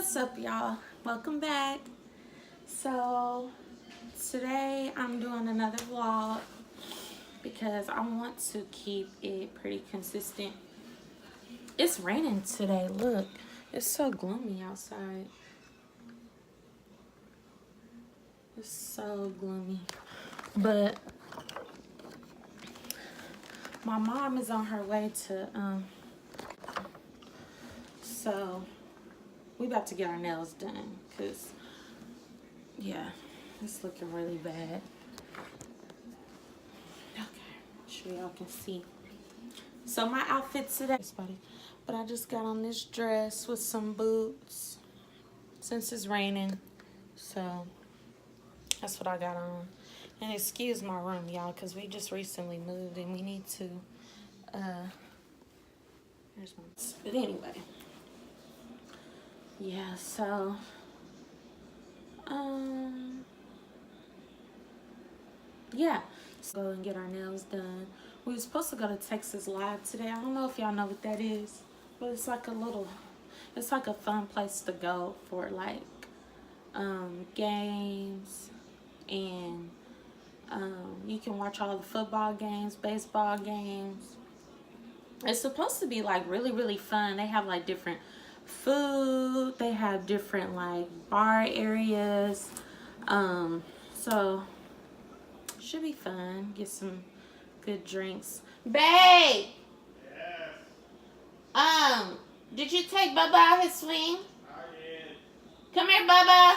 What's up, y'all? Welcome back. So today I'm doing another vlog because I want to keep it pretty consistent. It's raining today. Look, it's so gloomy outside. It's so gloomy. But my mom is on her way to so we about to get our nails done because yeah, it's looking really bad. Okay, sure y'all can see. So my outfit today, but I just got on this dress with some boots since it's raining. So that's what I got on. And excuse my room, y'all, because we just recently moved and we need to but anyway. Yeah, so yeah, let's go and get our nails done. We were supposed to go to Texas Live today. I don't know if y'all know what that is, but it's like a fun place to go for like games, and you can watch all the football games, baseball games. It's supposed to be like really fun. They have like different food, they have different like bar areas, so should be fun. Get some good drinks. Babe! Yes. Did you take Bubba out his swing? I did. Come here, Bubba.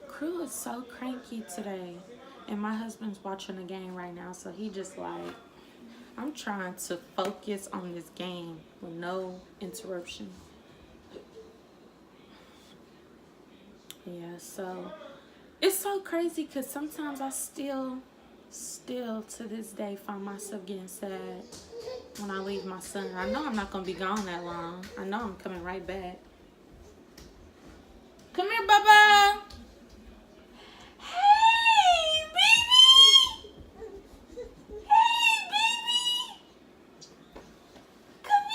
Krue is so cranky today. And my husband's watching the game right now, so he just like, I'm trying to focus on this game with no interruption. Yeah, so it's so crazy because sometimes I still to this day find myself getting sad when I leave my son. I know I'm not going to be gone that long. I know I'm coming right back. Come here, Bubba. Hey, baby. Hey, baby. Come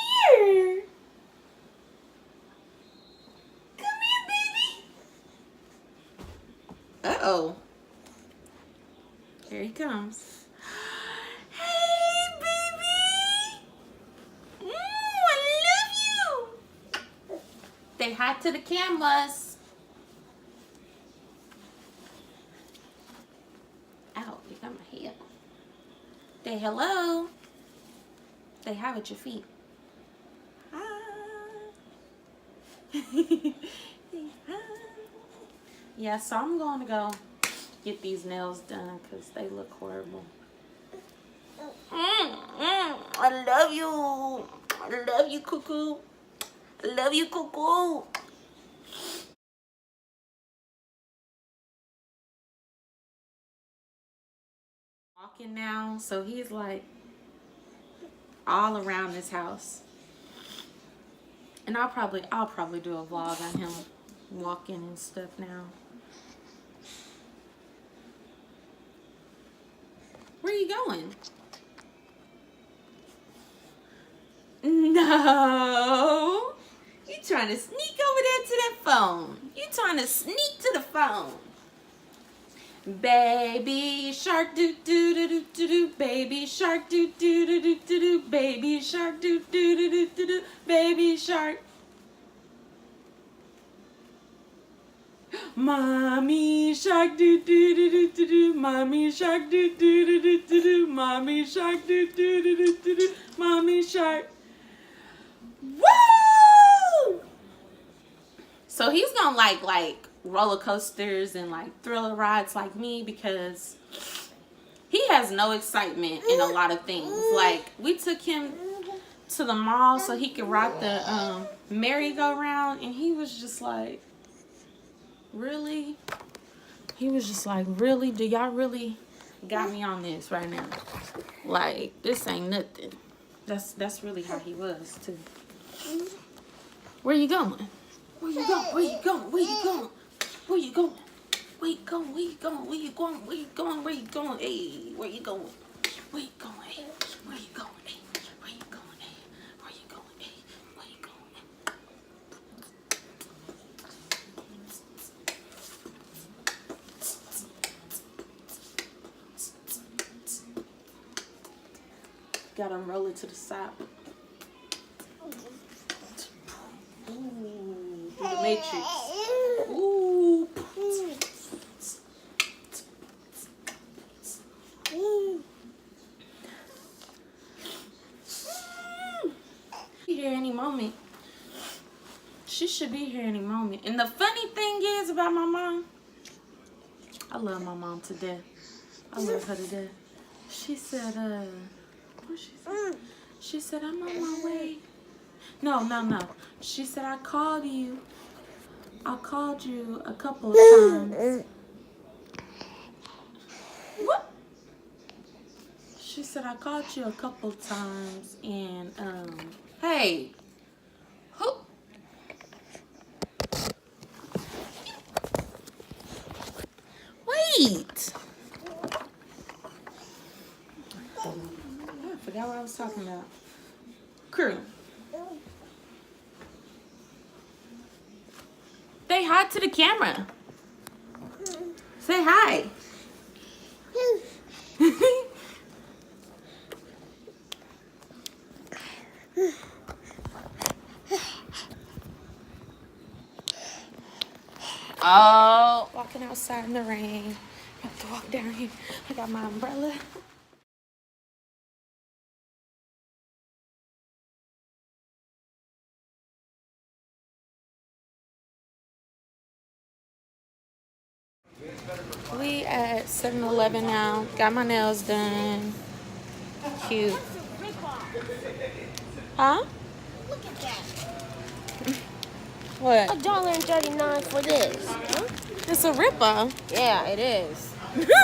here. Come here, baby. Uh-oh. Here he comes. Hey, baby. I love you. Say hi to the cameras. Ow, you got my hair. Say hello. Say hi with your feet. Hi. Say hi. Yeah, so I'm going to go get these nails done because they look horrible. I love you. I love you, cuckoo. I love you, cuckoo. Walking now, so he's like all around this house. And I'll probably do a vlog on him walking and stuff now. Where are you going? No. You trying to sneak over there to that phone. You trying to sneak to the phone. Baby shark do do do do do do. Baby shark do do do do do do. Baby shark do do do do do do. Baby shark. Mommy shark do do do do do do. Mommy shark do do do do do do. Mommy shark do do do do do do. Mommy shark. Woo! So he's gonna like roller coasters and like thriller rides like me because he has no excitement in a lot of things. Like we took him to the mall so he could ride the merry-go-round, and he was just like, really? He was just like, really? Do y'all really got me on this right now? Like, this ain't nothing. That's really how he was too. Where you going? Where you going? Where you going? Where you going? Where you going? Where you going? Where you going? Where you going? Where you going? Where you going? Hey, where you going? Where you going? Hey, where you going? Hey, where you going? Hey. Gotta roll it to the side. Ooh, the Matrix. Ooh. Be here any moment. She should be here any moment. And the funny thing is about my mom, I love my mom to death. I love her to death. She said, what she said? She said, I'm on my way. No. She said, I called you a couple of times. What? She said, I called you a couple of times and, hey. Who? Wait. I forgot what I was talking about. Krue. Say hi to the camera. Say hi. Oh, walking outside in the rain. I have to walk down here. I got my umbrella. We at 7-Eleven now. Got my nails done. Cute. Huh? Look at that. What? $1.39 for this. Huh? It's a rip-off. Yeah, it is.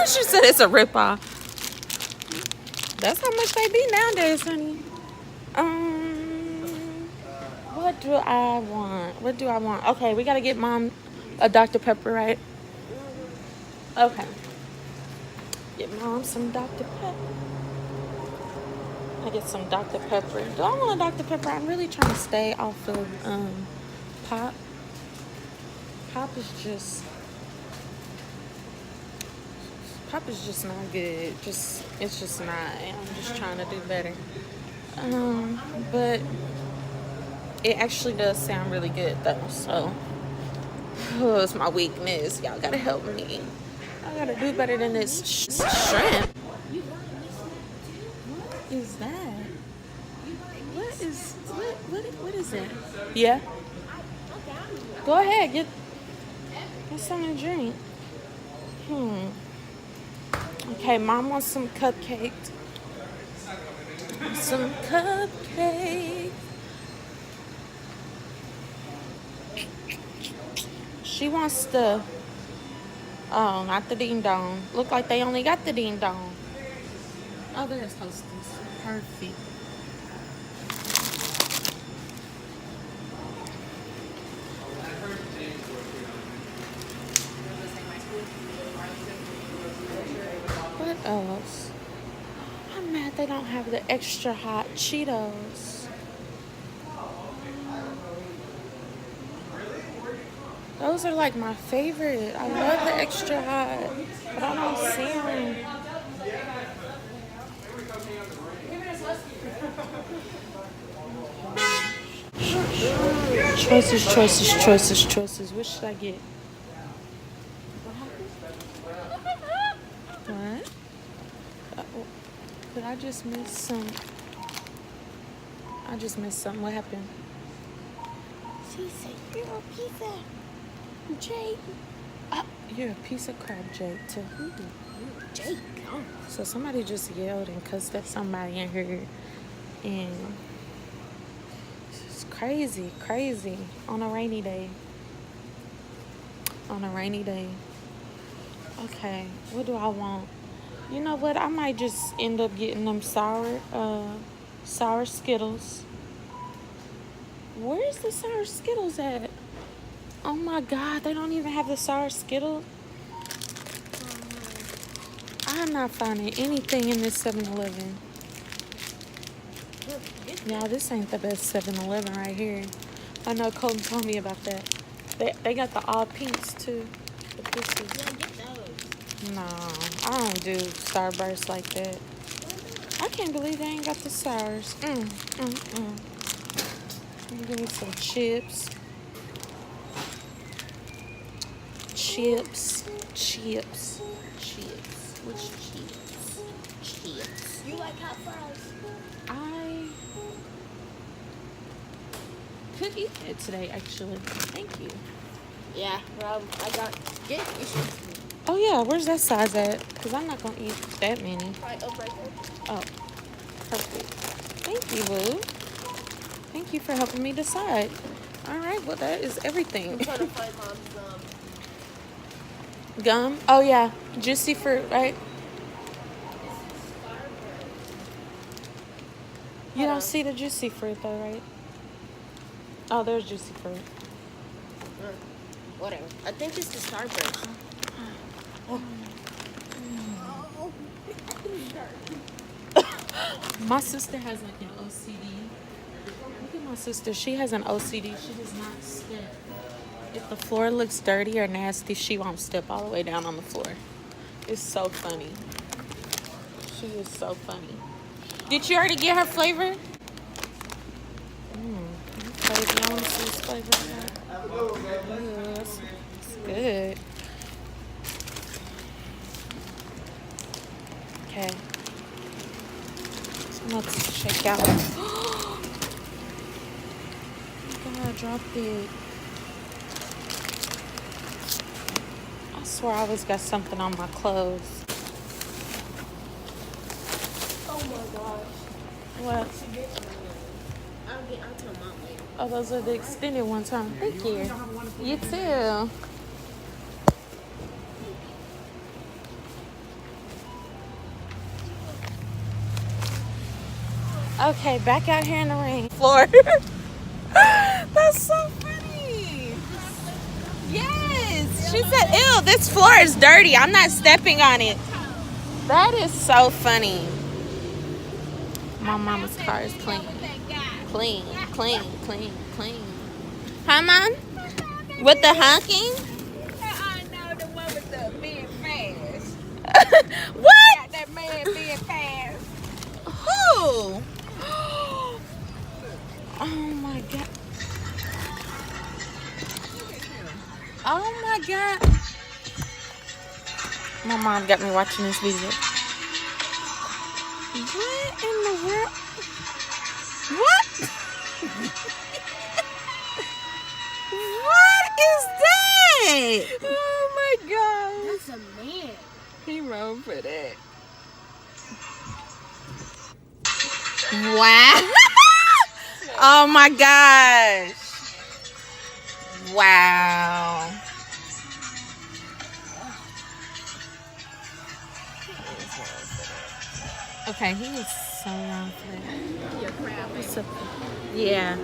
She said it's a rip-off. That's how much they be nowadays, honey. What do I want? Okay, we gotta get Mom a Dr. Pepper, right? Okay. Get Mom some Dr. Pepper. I get some Dr. Pepper. Do I want a Dr. Pepper? I'm really trying to stay off of Pop. Pop is just not good. It's just not. I'm just trying to do better. But it actually does sound really good though. So it's my weakness. Y'all gotta help me. I gotta do better than this shrimp. What is that? What is that? Yeah. Go ahead, get something to drink. Okay, Mom wants some cupcakes. Some cupcakes. She wants the, oh, not the ding dong. Look like they only got the ding dong. Oh, there's Hostess. Perfect. What else? I'm mad they don't have the extra hot Cheetos. Those are like my favorite. I love the extra hot, but I don't see them. Choices. What should I get? What? Did I just miss some? I just missed something. What happened? She said, you're a piece of Jake. You're a piece of crap, Jake. To who? Jake. Oh. So somebody just yelled and cussed at somebody in here. And it's crazy on a rainy day. Okay, what do I want? You know what? I might just end up getting them sour Skittles. Where's the sour Skittles at? Oh my God, they don't even have the sour Skittles. I'm not finding anything in this 7-Eleven. Y'all, this ain't the best 7-Eleven right here. I know Colton told me about that. They got the all pinks too. But this is... Yeah, get those. No, I don't do Starburst like that. I can't believe they ain't got the sours. Give me some chips. Chips. Which chips? Chips. You like hot fries? I could eat it today, actually. Thank you. Yeah, I got get issues. Oh, yeah. Where's that size at? Because I'm not going to eat that many. Right over there. Oh, perfect. Thank you, Boo. Thank you for helping me decide. All right. Well, that is everything. I'm trying to find Mom's Gum? Oh, yeah. Juicy fruit, right? You don't see the juicy fruit, though, right? Oh, there's juicy fruit. whatever. I think it's the Starburst. My sister has like an OCD. Look at my sister. She has an OCD. She does not step. If the floor looks dirty or nasty, she won't step all the way down on the floor. It's so funny. She is so funny. Did you already get her flavor? Okay, you want to see this flavor? That's good. Okay. So let's check out. Oh my God, I dropped it. I swear I always got something on my clothes. Oh my gosh. What? I'll tell Mom later. Oh, those are the extended ones, huh? Thank you. You too. Okay, back out here in the rain. Floor. That's so funny. Yes. She said, ew, this floor is dirty. I'm not stepping on it. That is so funny. My mama's car is clean. Clean. Huh, Mom? With the honking? No, the one with the being fast. What? That man being fast. Who? Oh my God. Oh my God. My mom got me watching this video. What in the world? What? What is that? Oh my God. That's a man. He wrong for that. Wow. Oh my gosh. Wow. Okay, he is so wrong for that. What's up? Yeah.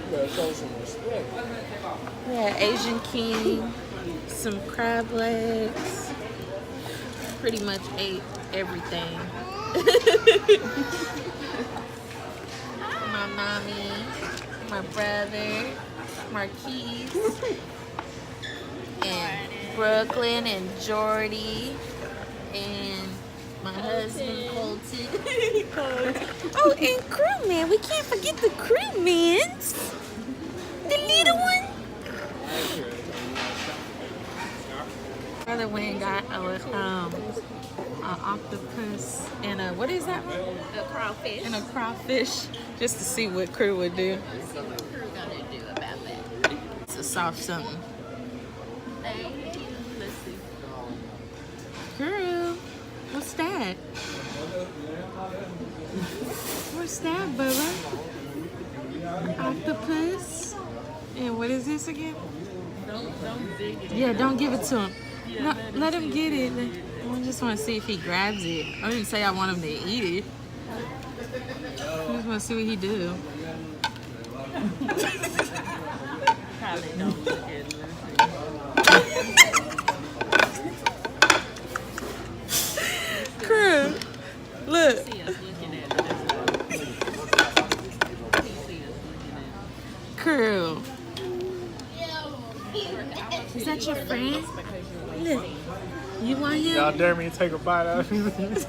Yeah, Asian king, some crab legs. Pretty much ate everything. My mommy, my brother, Marquise, and Brooklyn, and Jordy, and my husband, Colton. Oh, and Krue man. We can't forget the Krue mans. The little one. Brother went and got an octopus and a, what is that one? A crawfish. And a crawfish, just to see what Krue would do. What's Krue gonna do about that? It's a soft something. Let's see. Krue, what's that? What's that, Bubba? Octopus. And what is this again? Don't dig it. Yeah, don't give it to him. No, let him get it. I just want to see if he grabs it. I didn't say I want him to eat it. I just want to see what he do. Probably don't look at it. Krue, look. See us looking at it. He see us looking at Krue. Is that your friend? Look. You want him? Y'all dare me to take a bite out of it?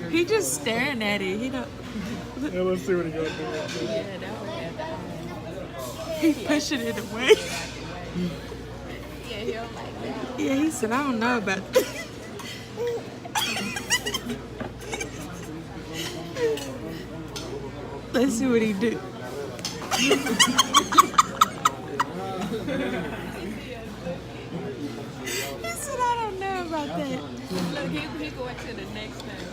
He just staring at it. He don't. Yeah, let's see what he gonna do. Yeah, that was He pushing it away. Yeah, he don't like that. Yeah, he said, I don't know about that. Let's see what he do. He said, I don't know about that. Look, he going to the next thing.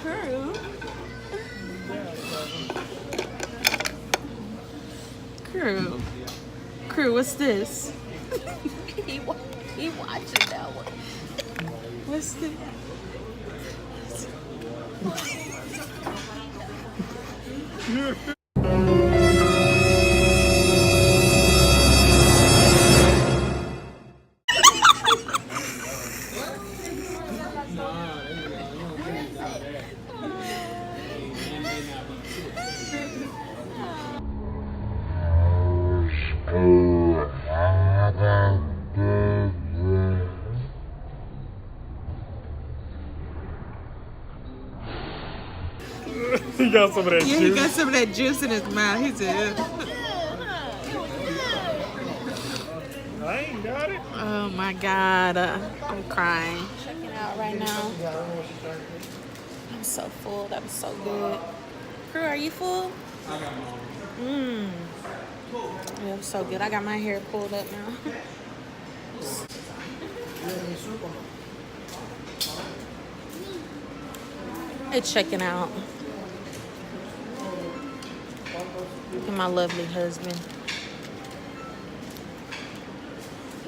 Krue. Krue. Krue, what's this? He watching that one. What's this? He got some of that Yeah, he juice. got some of that juice in his mouth. He said, I ain't got it. oh my God, I'm crying. Checking out right now. I'm so full. That was so good. Krue, are you full? Mmm. Yeah, it was so good. I got my hair pulled up now. It's checking out. Look at my lovely husband.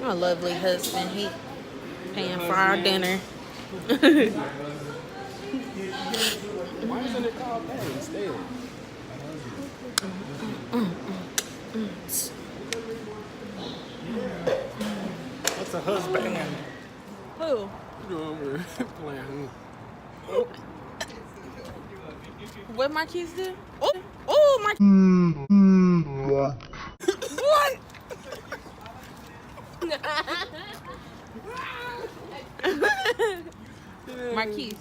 My lovely husband. He paying for our dinner. Why isn't it called that instead? What's a husband? Who? You know, we're playing. What my kids do? Oh, my. What? Marquise,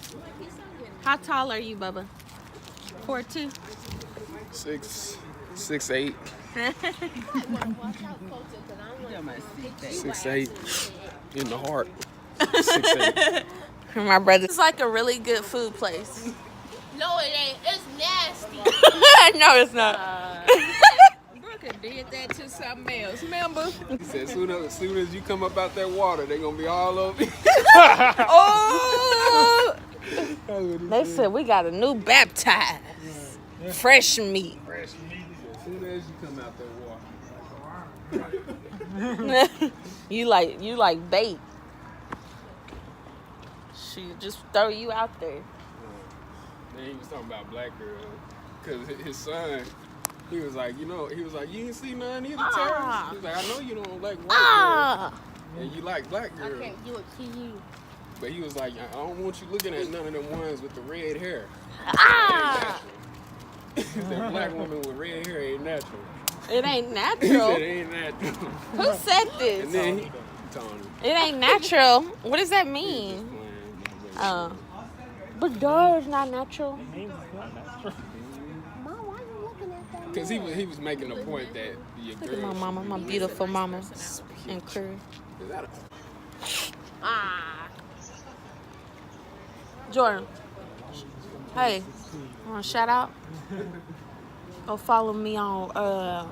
how tall are you, Bubba? 4'2"? 6'8". 6'8". In the heart. 6'8". My brother. It's like a really good food place. No, it ain't. It's nasty. No, it's not. Brooke did that to something else. Remember? He said, as soon as you come up out that water, they gonna be all over you. Oh! They said we got a new baptized. Fresh meat. As soon as you come out that water. you like bait. She just throw you out there. Then he was talking about black girl. Because his son, he was like, you ain't see none either, Terrence. He was like, I know you don't like white girls. And you like black girls. Okay, you a kid. But he was like, I don't want you looking at none of them ones with the red hair. That black woman with red hair ain't natural. It ain't He natural. said it ain't natural. Who said this? And then he told him. It ain't natural. What does that mean? But duh, it's not natural. Mom, why you looking at that? Because he was making the point that your Look at my girl. mama, my beautiful mama and Krue. Is that Jordan. Hey, want to shout out? Go follow me on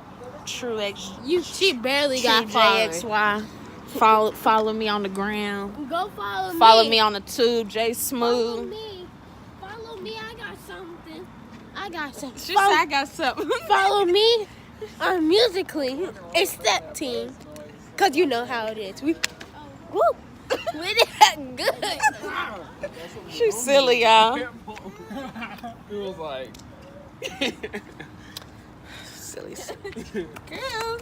True X. She barely True got followers. JXY. Follow me on the gram. Go follow me. Follow me on the tube, J Follow Smooth. me. Follow me. I got something. I got something. She said I got something. Follow me on Musically. It's Step Team. Because you know how it is. We did that good. She's silly, y'all. It was like. Silly. Girl.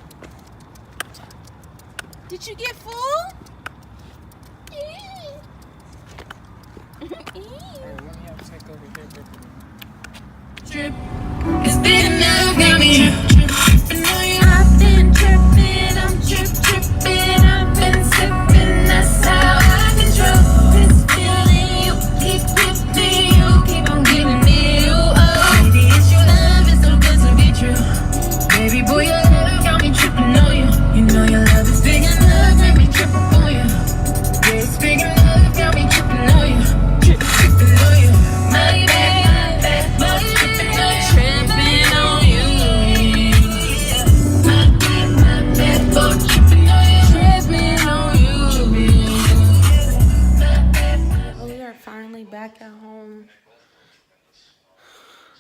Did you get full? It's been enough, got me tripping. I've been tripping, I'm tripping. I've been sipping, that's how I control it. back at home.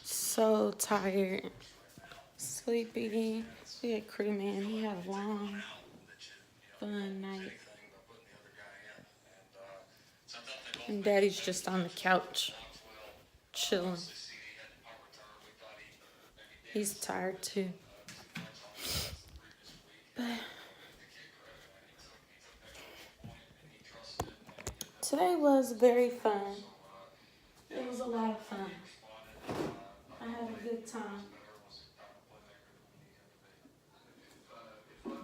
So tired. Sleepy. We had Krue, man. He had a long, fun night. And Daddy's just on the couch, chilling. He's tired too. But today was very fun. It was a lot of fun. I had a good time.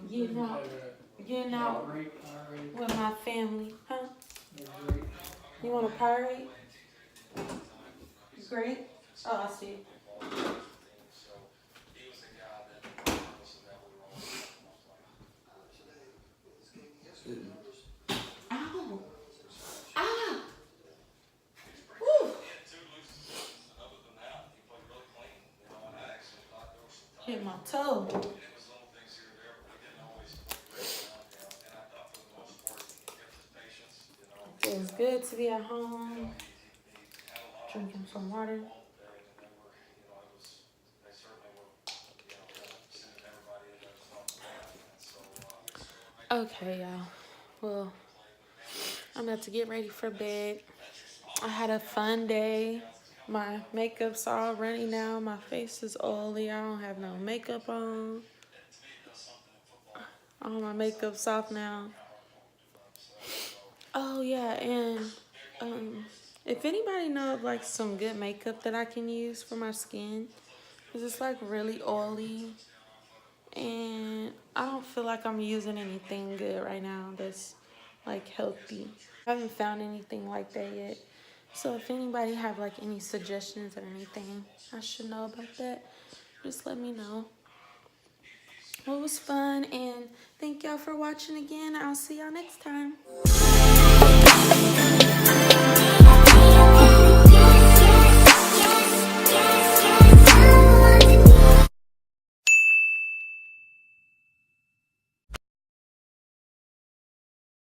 Getting out with my family, huh? You want a Powerade? Great. Oh, I see. Ow! Ah! Woo! Hit my toe. Feels good to be at home, drinking some water. Okay, y'all. Well, I'm about to get ready for bed. I had a fun day. My makeup's all runny now. My face is oily. I don't have no makeup on. All my makeup's off now. Oh yeah, and if anybody know of like some good makeup that I can use for my skin, cause it's like really oily, and I don't feel like I'm using anything good right now that's like healthy. I haven't found anything like that yet. So if anybody have like any suggestions or anything I should know about that, just let me know. Well, it was fun, and thank y'all for watching again. I'll see y'all next time.